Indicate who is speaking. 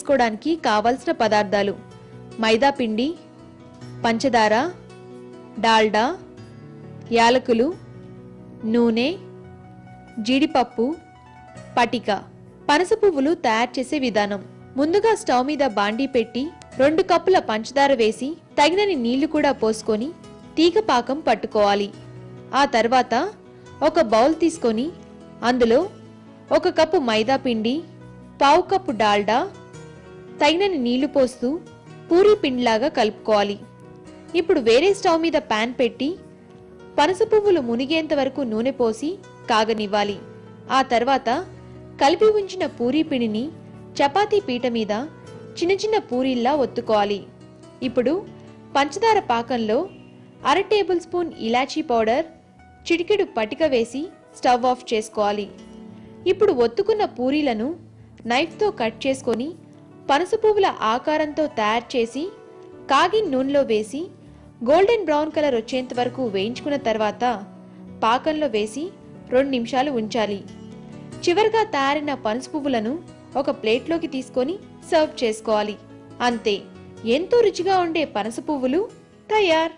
Speaker 1: చేసుకోవడానికి కావలసిన పదార్థాలు: మైదా పిండి, పంచదార, డాల్డా, యాలకులు, నూనె, జీడిపప్పు, పటిక. పనస పువ్వులు తయారు చేసే విధానం: ముందుగా స్టవ్ మీద బాండీ పెట్టి 2 కప్పుల పంచదార వేసి తగినన్ని నీళ్లు కూడా పోసుకొని తీగ పాకం పట్టుకోవాలి. ఆ తర్వాత ఒక బౌల్ తీసుకొని అందులో 1 కప్పు మైదా పిండి, 1/2 కప్పు డాల్డా, తగినన్ని నీళ్లు పోస్తూ పూరీ పిండిలాగా కలుపుకోవాలి. ఇప్పుడు వేరే స్టవ్ మీద పాన్ పెట్టి పనస పువ్వులు మునిగేంత వరకు నూనె పోసి కాగనివ్వాలి. ఆ తర్వాత కలిపి ఉంచిన పూరీ పిండిని చపాతీ పీట మీద చిన్న చిన్న పూరీల్లా ఒత్తుకోవాలి. ఇప్పుడు పంచదార పాకంలో 1/2 టేబుల్ స్పూన్ ఇలాచీ పౌడర్, చిటికెడు పటిక వేసి స్టవ్ ఆఫ్ చేసుకోవాలి. ఇప్పుడు ఒత్తుకున్న పూరీలను నైఫ్తో కట్ చేసుకొని పనస పువ్వుల ఆకారంతో తయారు చేసి కాగిన నూనెలో వేసి గోల్డెన్ బ్రౌన్ కలర్ వచ్చేంత వరకు వేయించుకున్న తర్వాత పాకంలో వేసి 2 నిమిషాలు ఉంచాలి. చివరిగా తయారైన పనస పువ్వులను ఒక ప్లేట్లోకి తీసుకొని సర్వ్ చేసుకోవాలి. అంతే, ఎంతో రుచిగా ఉండే పనస పువ్వులు తయారు.